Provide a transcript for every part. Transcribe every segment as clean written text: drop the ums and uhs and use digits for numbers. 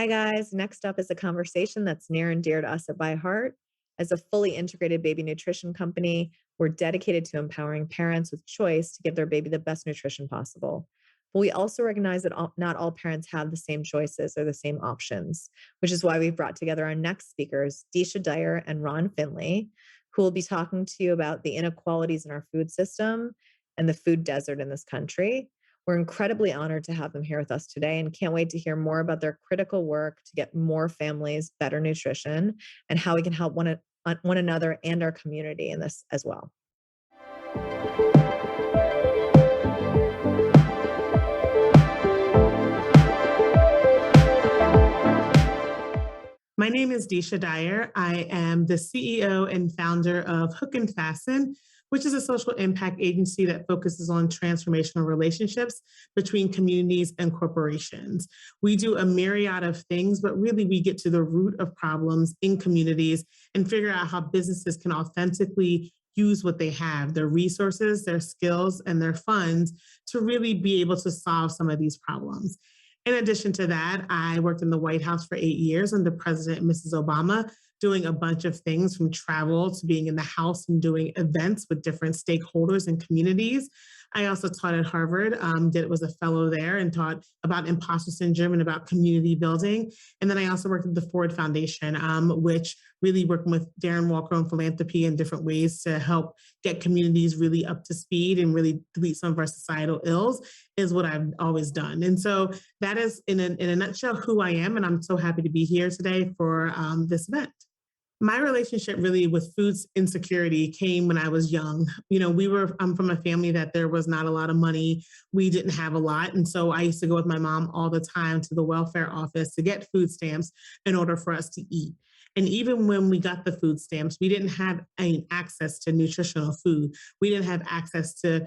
Hi, guys. Next up is a conversation that's near and dear to us at ByHeart. As a fully integrated baby nutrition company, we're dedicated to empowering parents with choice to give their baby the best nutrition possible. But we also recognize that not all parents have the same choices or the same options, which is why we've brought together our next speakers, Deesha, Dyer and Ron Finley, who will be talking to you about the inequalities in our food system and the food desert in this country. We're incredibly honored to have them here with us today and can't wait to hear more about their critical work to get more families better nutrition and how we can help one another and our community in this as well. My name is Deesha Dyer. I am the CEO and founder of Hook and Fasten, which is a social impact agency that focuses on transformational relationships between communities and corporations. We do a myriad of things, but really we get to the root of problems in communities and figure out how businesses can authentically use what they have, their resources, their skills, and their funds to really be able to solve some of these problems. In addition to that, I worked in the White House for 8 years under President and Mrs. Obama, doing a bunch of things from travel to being in the House and doing events with different stakeholders and communities. I also taught at Harvard, was a fellow there and taught about imposter syndrome and about community building. And then I also worked at the Ford Foundation, which really working with Darren Walker on philanthropy in different ways to help get communities really up to speed and really delete some of our societal ills is what I've always done. And so that is in a nutshell who I am. And I'm so happy to be here today for this event. My relationship really with food insecurity came when I was young. I'm from a family that there was not a lot of money. We didn't have a lot. And so I used to go with my mom all the time to the welfare office to get food stamps in order for us to eat. And even when we got the food stamps, we didn't have access to nutritional food. We didn't have access to,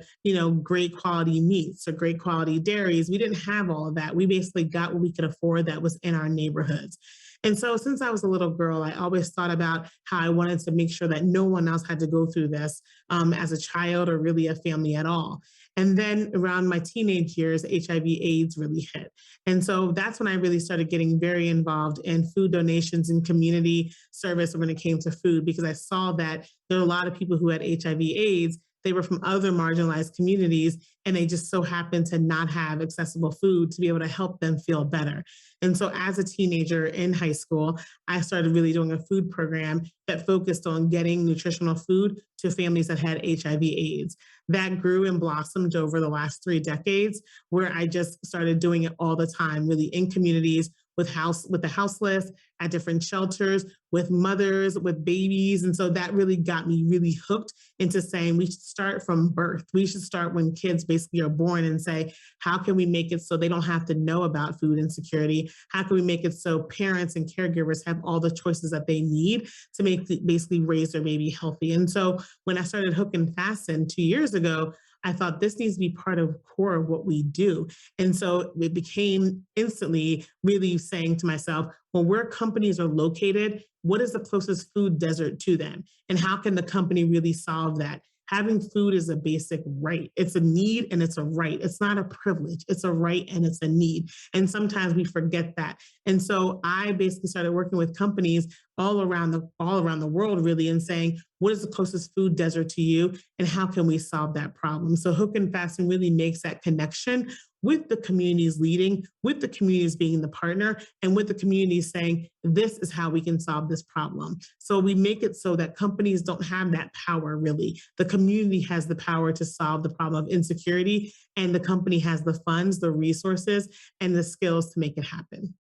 great quality meats or great quality dairies. We didn't have all of that. We basically got what we could afford that was in our neighborhoods. And so since I was a little girl, I always thought about how I wanted to make sure that no one else had to go through this as a child or really a family at all. And then around my teenage years, HIV/AIDS really hit. And so that's when I really started getting very involved in food donations and community service when it came to food, because I saw that there were a lot of people who had HIV/AIDS. They were from other marginalized communities, and they just so happened to not have accessible food to be able to help them feel better. And so as a teenager in high school, I started really doing a food program that focused on getting nutritional food to families that had HIV/AIDS. That grew and blossomed over the last 3 decades, where I just started doing it all the time, really in communities with the houseless, at different shelters, with mothers, with babies. And so that really got me really hooked into saying we should start from birth. We should start when kids basically are born and say, how can we make it so they don't have to know about food insecurity? How can we make it so parents and caregivers have all the choices that they need to basically raise their baby healthy? And so when I started Hook and Fasten 2 years ago, I thought this needs to be part of core of what we do. And so it became instantly really saying to myself, well, where companies are located, what is the closest food desert to them? And how can the company really solve that? Having food is a basic right. It's a need and it's a right. It's not a privilege. It's a right and it's a need. And sometimes we forget that. And so I basically started working with companies all around the world really and saying, what is the closest food desert to you and how can we solve that problem? So Hook and Fasten really makes that connection with the communities leading, with the communities being the partner, and with the communities saying, this is how we can solve this problem. So we make it so that companies don't have that power really. The community has the power to solve the problem of insecurity, and the company has the funds, the resources, and the skills to make it happen.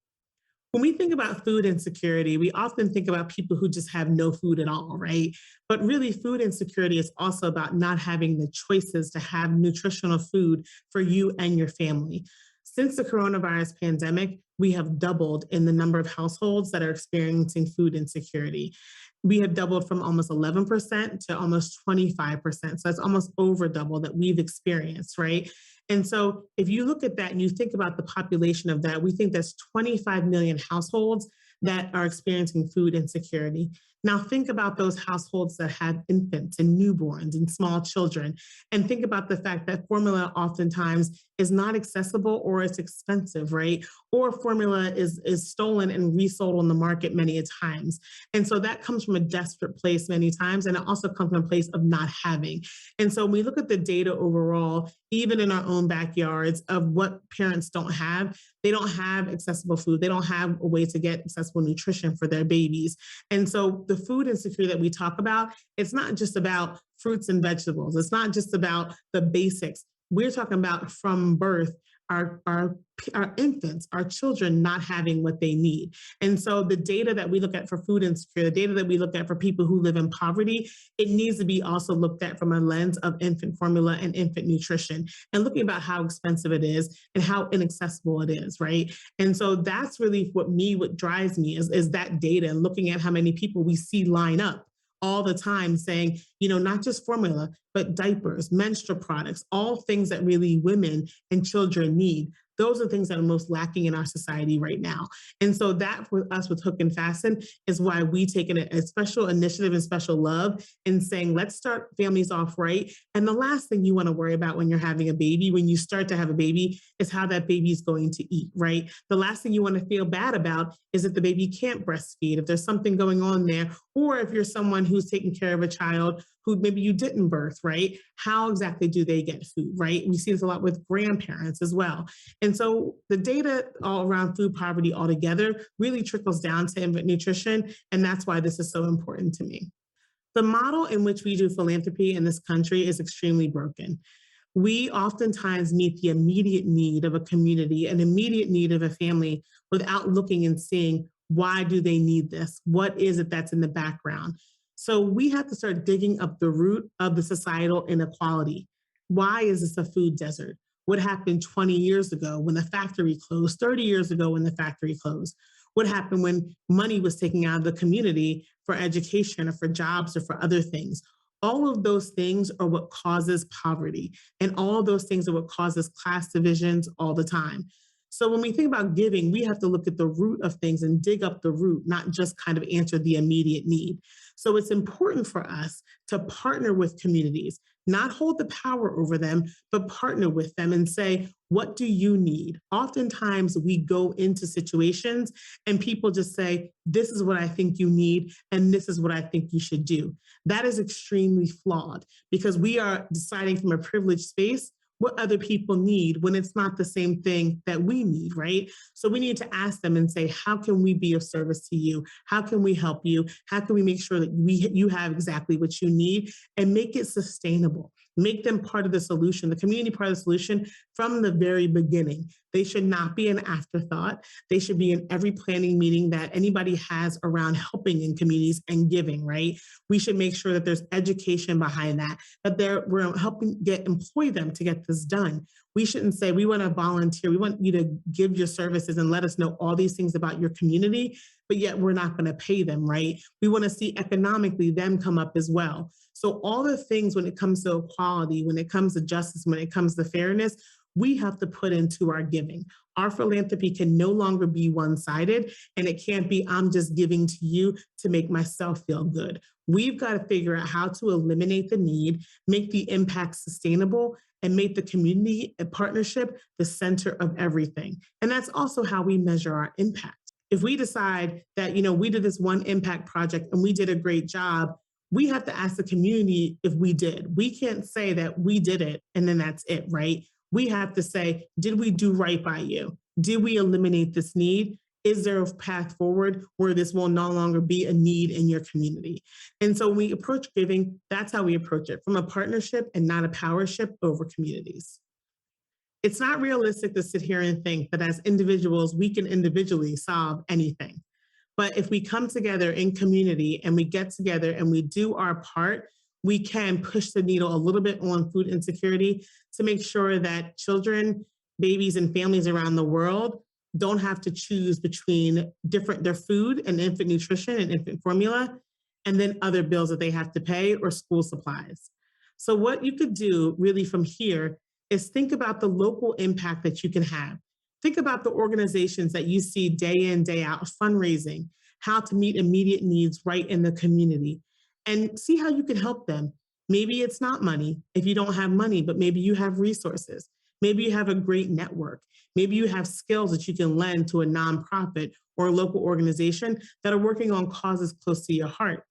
When we think about food insecurity, we often think about people who just have no food at all, right? But really, food insecurity is also about not having the choices to have nutritional food for you and your family. Since the coronavirus pandemic, we have doubled in the number of households that are experiencing food insecurity. We have doubled from almost 11% to almost 25%. So that's almost over double that we've experienced, right? And so if you look at that and you think about the population of that, we think there's 25 million households that are experiencing food insecurity. Now think about those households that have infants and newborns and small children, and think about the fact that formula oftentimes is not accessible or it's expensive, right? Or formula is stolen and resold on the market many a times. And so that comes from a desperate place many times, and it also comes from a place of not having. And so when we look at the data overall, even in our own backyards of what parents don't have, they don't have accessible food. They don't have a way to get accessible nutrition for their babies. And so the food insecurity that we talk about, it's not just about fruits and vegetables. It's not just about the basics. We're talking about from birth, our infants, our children not having what they need. And so the data that we look at for food insecurity, the data that we look at for people who live in poverty, it needs to be also looked at from a lens of infant formula and infant nutrition and looking about how expensive it is and how inaccessible it is, right? And so that's really what drives me is that data and looking at how many people we see line up all the time saying, not just formula, but diapers, menstrual products, all things that really women and children need. Those are things that are most lacking in our society right now. And so that for us with Hook and Fasten is why we take it a special initiative and special love in saying, let's start families off right. And the last thing you want to worry about when you're having a baby, when you start to have a baby, is how that baby is going to eat, right? The last thing you want to feel bad about is if the baby can't breastfeed, if there's something going on there, or if you're someone who's taking care of a child who maybe you didn't birth, right? How exactly do they get food, right? We see this a lot with grandparents as well. And so the data all around food poverty altogether really trickles down to infant nutrition. And that's why this is so important to me. The model in which we do philanthropy in this country is extremely broken. We oftentimes meet the immediate need of a community, an immediate need of a family without looking and seeing why do they need this? What is it that's in the background? So we have to start digging up the root of the societal inequality. Why is this a food desert? What happened 20 years ago when the factory closed, 30 years ago when the factory closed? What happened when money was taken out of the community for education or for jobs or for other things? All of those things are what causes poverty. And all of those things are what causes class divisions all the time. So when we think about giving, we have to look at the root of things and dig up the root, not just kind of answer the immediate need. So it's important for us to partner with communities, not hold the power over them, but partner with them and say, what do you need? Oftentimes we go into situations and people just say, this is what I think you need, and this is what I think you should do. That is extremely flawed because we are deciding from a privileged space what other people need when it's not the same thing that we need, right? So we need to ask them and say, how can we be of service to you? How can we help you? How can we make sure that you have exactly what you need and make it sustainable? Make them part of the solution, the community part of the solution from the very beginning. They should not be an afterthought. They should be in every planning meeting that anybody has around helping in communities and giving, right? We should make sure that there's education behind that, we're helping employ them to get this done. We shouldn't say, we want to volunteer. We want you to give your services and let us know all these things about your community, but yet we're not going to pay them, right? We want to see economically them come up as well. So all the things when it comes to equality, when it comes to justice, when it comes to fairness, we have to put into our giving. Our philanthropy can no longer be one-sided, and it can't be, I'm just giving to you to make myself feel good. We've got to figure out how to eliminate the need, make the impact sustainable, and make the community and partnership the center of everything. And that's also how we measure our impact. If we decide that, we did this one impact project and we did a great job, we have to ask the community if we did. We can't say that we did it and then that's it, right? We have to say, did we do right by you? Did we eliminate this need? Is there a path forward where this will no longer be a need in your community? And so when we approach giving, that's how we approach it, from a partnership and not a powership over communities. It's not realistic to sit here and think that as individuals, we can individually solve anything. But if we come together in community and we get together and we do our part, we can push the needle a little bit on food insecurity to make sure that children, babies, and families around the world don't have to choose between their food and infant nutrition and infant formula, and then other bills that they have to pay or school supplies. So what you could do really from here is think about the local impact that you can have. Think about the organizations that you see day in, day out fundraising. how to meet immediate needs right in the community, and see how you can help them. Maybe it's not money if you don't have money, but maybe you have resources. Maybe you have a great network. Maybe you have skills that you can lend to a nonprofit or a local organization that are working on causes close to your heart.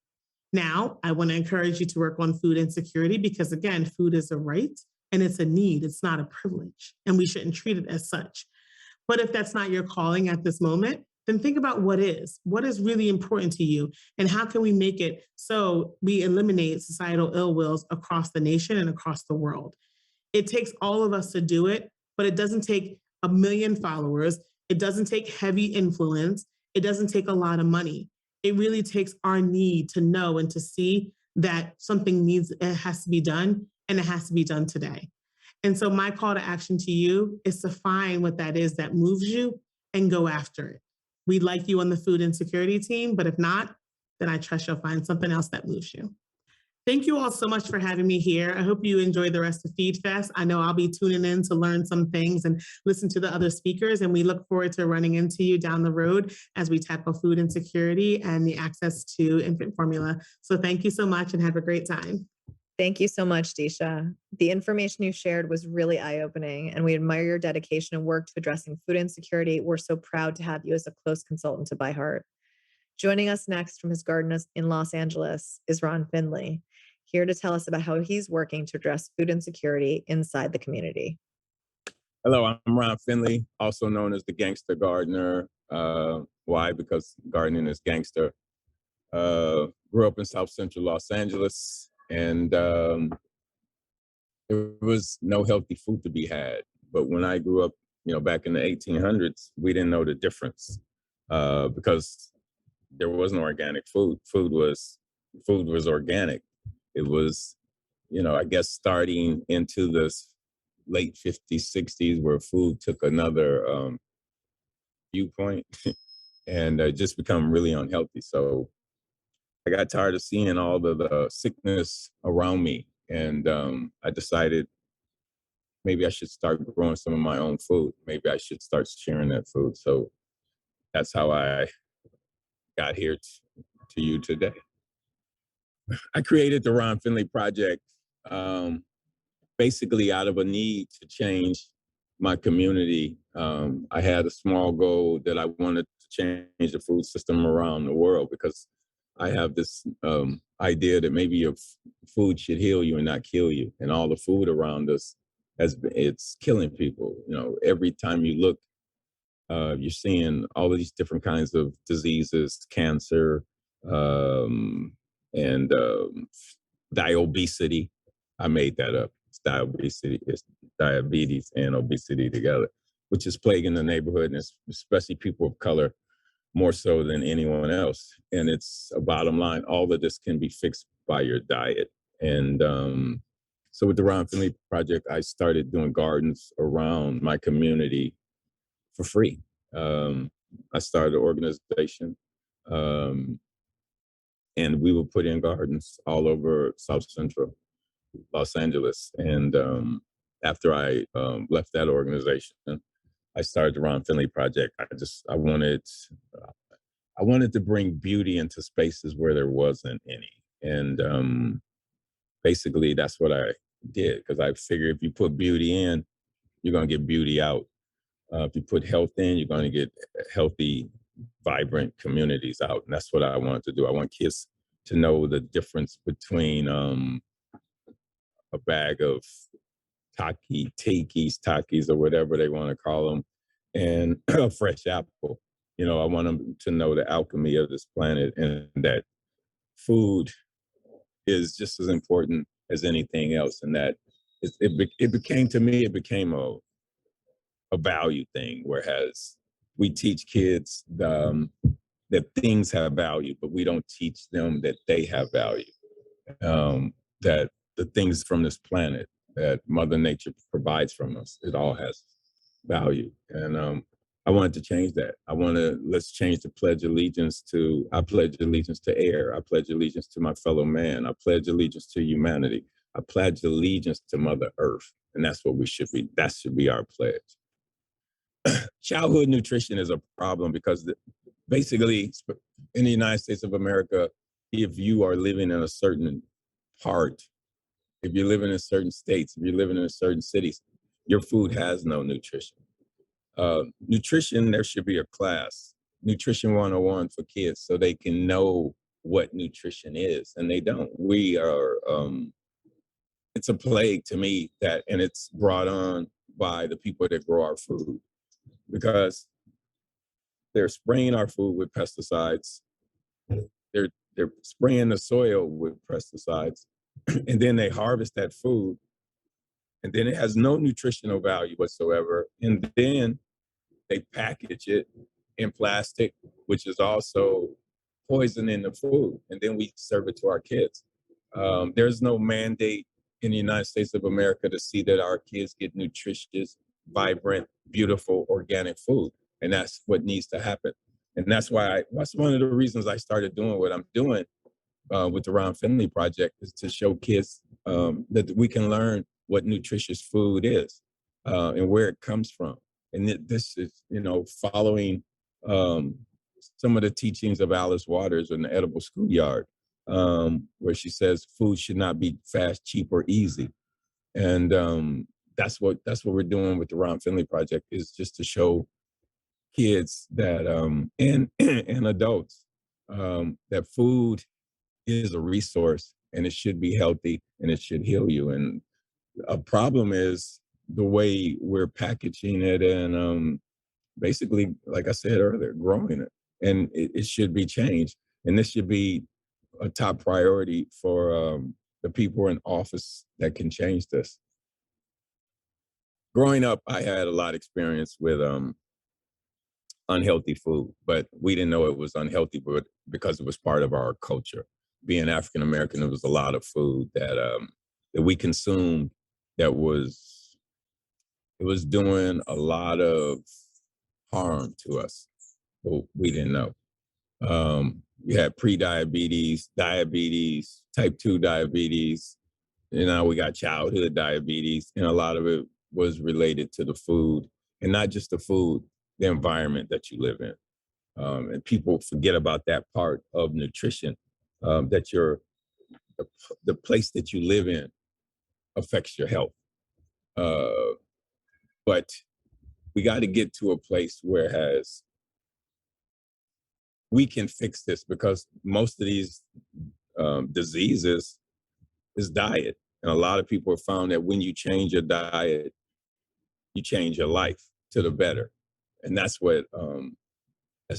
Now, I want to encourage you to work on food insecurity because, again, food is a right and it's a need. It's not a privilege, and we shouldn't treat it as such. But if that's not your calling at this moment, then think about what is. What is really important to you? And how can we make it so we eliminate societal ill wills across the nation and across the world? It takes all of us to do it, but it doesn't take a million followers. It doesn't take heavy influence. It doesn't take a lot of money. It really takes our need to know and to see that something needs, it has to be done, and it has to be done today. And so my call to action to you is to find what that is that moves you and go after it. We'd like you on the food insecurity team, but if not, then I trust you'll find something else that moves you. Thank you all so much for having me here. I hope you enjoy the rest of Feed Fest. I know I'll be tuning in to learn some things and listen to the other speakers, and we look forward to running into you down the road as we tackle food insecurity and the access to infant formula. So thank you so much and have a great time. Thank you so much, Deesha. The information you shared was really eye-opening, and we admire your dedication and work to addressing food insecurity. We're so proud to have you as a close consultant to ByHeart. Joining us next from his garden in Los Angeles is Ron Finley, here to tell us about how he's working to address food insecurity inside the community. Hello, I'm Ron Finley, also known as the Gangster Gardener. Why? Because gardening is gangster. Grew up in South Central Los Angeles, and there was no healthy food to be had. But when I grew up, back in the 1800s, we didn't know the difference because there wasn't organic food. Food was organic. It was, I guess, starting into the late 50s, 60s, where food took another viewpoint and just become really unhealthy. So I got tired of seeing all the sickness around me, and I decided maybe I should start growing some of my own food. Maybe I should start sharing that food. So that's how I got here to you today. I created the Ron Finlay Project basically out of a need to change my community. I had a small goal that I wanted to change the food system around the world because I have this idea that maybe your food should heal you and not kill you. And all the food around us, it's killing people. Every time you look, you're seeing all of these different kinds of diseases, cancer, and diobesity. I made that up. It's diobesity. It's diabetes and obesity together, which is plaguing the neighborhood, and especially people of color more so than anyone else. And it's a bottom line. All of this can be fixed by your diet. And so with the Ron Finlay Project, I started doing gardens around my community for free. I started an organization, and we would put in gardens all over South Central Los Angeles. And after I left that organization, I started the Ron Finlay Project. I wanted to bring beauty into spaces where there wasn't any. And basically that's what I did, because I figured if you put beauty in, you're going to get beauty out. If you put health in, you're going to get healthy, vibrant communities out. And that's what I wanted to do. I want kids to know the difference between a bag of Takis, or whatever they want to call them, and a fresh apple. I want them to know the alchemy of this planet, and that food is just as important as anything else. And that it became, to me, it became a value thing, whereas we teach kids that things have value, but we don't teach them that they have value. That the things from this planet that Mother Nature provides from us, it all has value. And I wanted to change that. Let's change the pledge allegiance to, I pledge allegiance to air. I pledge allegiance to my fellow man. I pledge allegiance to humanity. I pledge allegiance to Mother Earth. And that's what we should be. That should be our pledge. Childhood nutrition is a problem because basically in the United States of America, if you are living in a certain part, if you're living in certain states, if you're living in certain cities, your food has no nutrition. Nutrition, there should be a class, Nutrition 101 for kids, so they can know what nutrition is, and they don't. We are, it's a plague to me that, and it's brought on by the people that grow our food, because they're spraying our food with pesticides. They're spraying the soil with pesticides, and then they harvest that food, and then it has no nutritional value whatsoever. And then they package it in plastic, which is also poison in the food, and then we serve it to our kids. There's no mandate in the United States of America to see that our kids get nutritious, vibrant, beautiful, organic food, and that's what needs to happen. And that's one of the reasons I started doing what I'm doing with the Ron Finley Project, is to show kids that we can learn what nutritious food is and where it comes from. And this is, following some of the teachings of Alice Waters in the Edible Schoolyard, where she says food should not be fast, cheap, or easy. And that's what we're doing with the Ron Finley Project, is just to show kids that and and adults that food is a resource, and it should be healthy, and it should heal you. And a problem is the way we're packaging it, and basically, like I said earlier, growing it. And it should be changed. And this should be a top priority for the people in office that can change this. Growing up, I had a lot of experience with unhealthy food, but we didn't know it was unhealthy, but because it was part of our culture. Being African American, there was a lot of food that we consumed that was doing a lot of harm to us, but we didn't know. You had pre-diabetes, diabetes, type 2 diabetes. We got childhood diabetes, and a lot of it was related to the food, and not just the food, the environment that you live in. And people forget about that part of nutrition, that the place that you live in affects your health. But we got to get to a place where we can fix this, because most of these diseases is diet. And a lot of people have found that when you change your diet, you change your life to the better. And that's what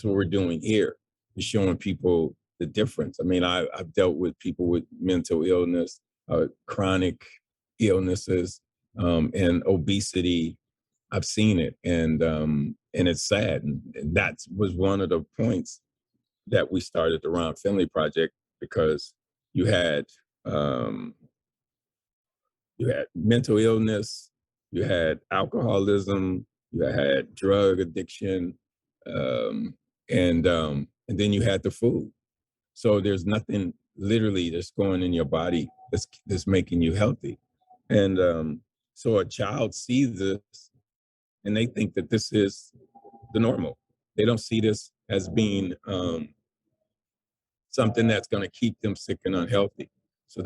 we're doing here, is showing people the difference. I mean, I've dealt with people with mental illness, chronic illnesses, and obesity. I've seen it, and it's sad. And that was one of the points that we started the Ron Finley Project, because you had mental illness, you had alcoholism, you had drug addiction, and then you had the food. So there's nothing literally that's going in your body that's making you healthy. And so a child sees this, and they think that this is the normal. They don't see this as being something that's going to keep them sick and unhealthy. So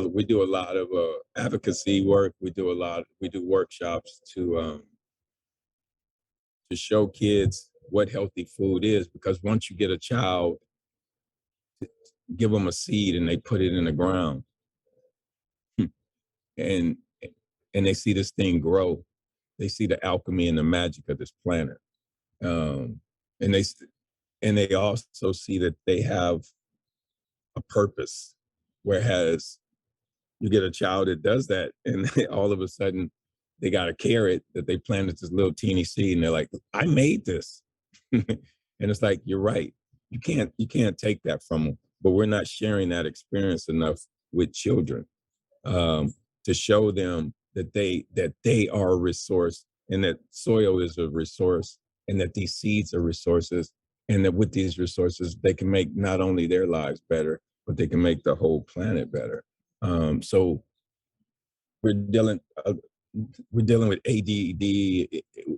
we do a lot of advocacy work. We do workshops to show kids what healthy food is, because once you get a child, give them a seed and they put it in the ground, and they see this thing grow. They see the alchemy and the magic of this planet, and they also see that they have a purpose. Whereas you get a child that does that, and all of a sudden they got a carrot that they planted this little teeny seed, and they're like, I made this. And it's like, you're right. You can't take that from them. But we're not sharing that experience enough with children, to show them that they are a resource, and that soil is a resource, and that these seeds are resources, and that with these resources, they can make not only their lives better, but they can make the whole planet better. So we're dealing with ADD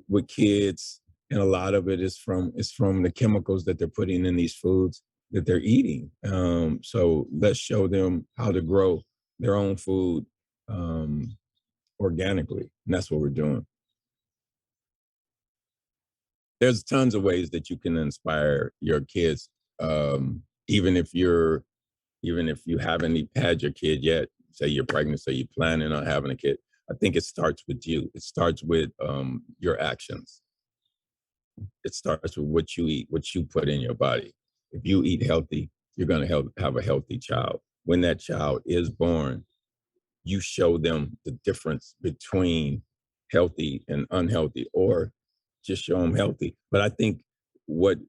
with kids, and a lot of it is from the chemicals that they're putting in these foods. that they're eating. So let's show them how to grow their own food organically. And that's what we're doing. There's tons of ways that you can inspire your kids. Even if you haven't had your kid yet, say you're pregnant, say you're planning on having a kid, I think it starts with you. It starts with your actions. It starts with what you eat, what you put in your body. If you eat healthy, you're going to have a healthy child. When that child is born, you show them the difference between healthy and unhealthy, or just show them healthy. But I think what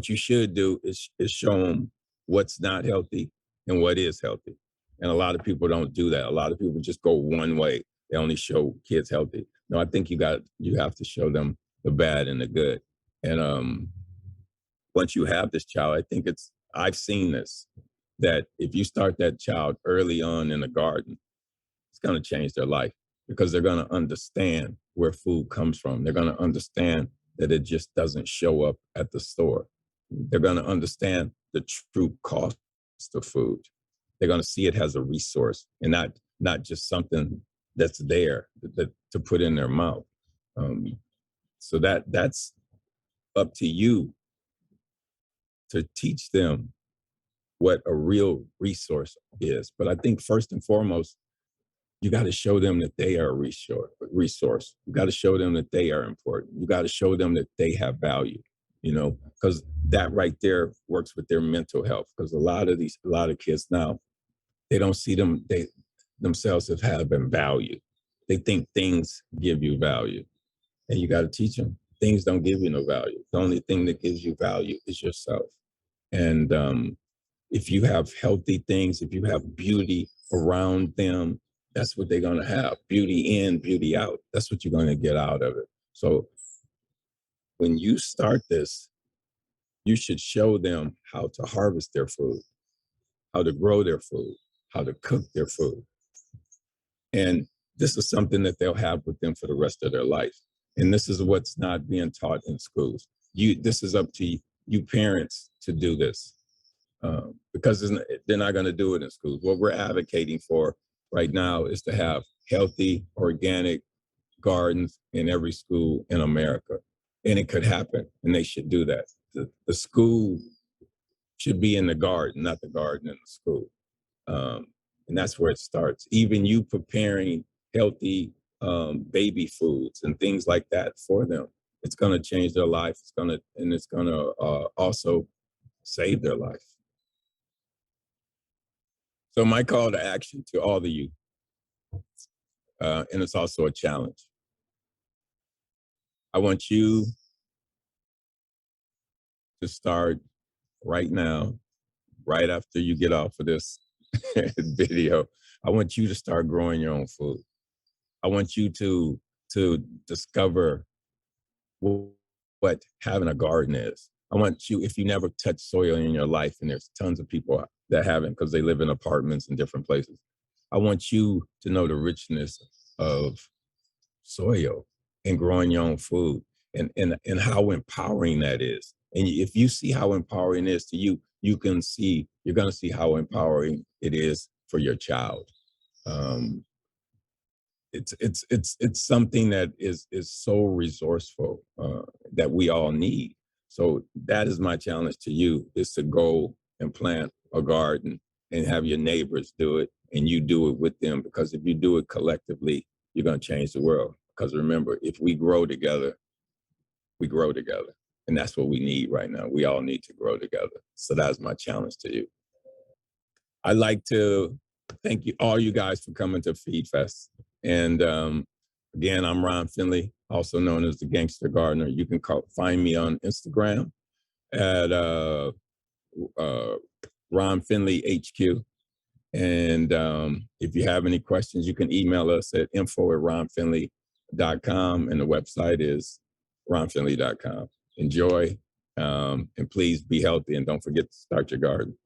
you should do is show them what's not healthy and what is healthy. And a lot of people don't do that. A lot of people just go one way. They only show kids healthy. No, I think you have to show them the bad and the good. And once you have this child, I think I've seen this, that if you start that child early on in the garden, it's going to change their life, because they're going to understand where food comes from. They're going to understand that it just doesn't show up at the store. They're going to understand the true cost of food. They're going to see it as a resource and not just something that's there to put in their mouth. So that's up to you to teach them what a real resource is. But I think first and foremost, you got to show them that they are a resource. You got to show them that they are important. You got to show them that they have value, because that right there works with their mental health. Because a lot of kids now, they don't see themselves as having value. They think things give you value, and you got to teach them things don't give you no value. The only thing that gives you value is yourself. And if you have healthy things, if you have beauty around them, that's what they're going to have. Beauty in, beauty out. That's what you're going to get out of it. So when you start this, you should show them how to harvest their food, how to grow their food, how to cook their food. And this is something that they'll have with them for the rest of their life. And this is what's not being taught in schools. This is up to you parents to do this. Because they're not going to do it in schools. What we're advocating for right now is to have healthy, organic gardens in every school in America. And it could happen, and they should do that. The school should be in the garden, not the garden in the school. And that's where it starts. Even you preparing healthy baby foods and things like that for them, it's going to change their life. It's going to also save their life. So my call to action to all of you, and it's also a challenge. I want you to start right now, right after you get off of this video. I want you to start growing your own food. I want you to discover what having a garden is. I want you, if you never touched soil in your life, and there's tons of people that haven't because they live in apartments in different places, I want you to know the richness of soil and growing your own food, and how empowering that is. And if you see how empowering it is to you, you're going to see how empowering it is for your child. It's something that is so resourceful that we all need. So that is my challenge to you, is to go and plant a garden and have your neighbors do it, and you do it with them, because if you do it collectively, you're going to change the world. Because remember, if we grow together, we grow together. And that's what we need right now. We all need to grow together. So that's my challenge to you. I'd like to thank all you guys for coming to Feed Fest. And again, I'm Ron Finley, also known as the Gangster Gardener. You can find me on Instagram at Ron Finley HQ. And if you have any questions, you can email us at info@ronfinley.com, and the website is ronfinley.com. Enjoy, and please be healthy, and don't forget to start your garden.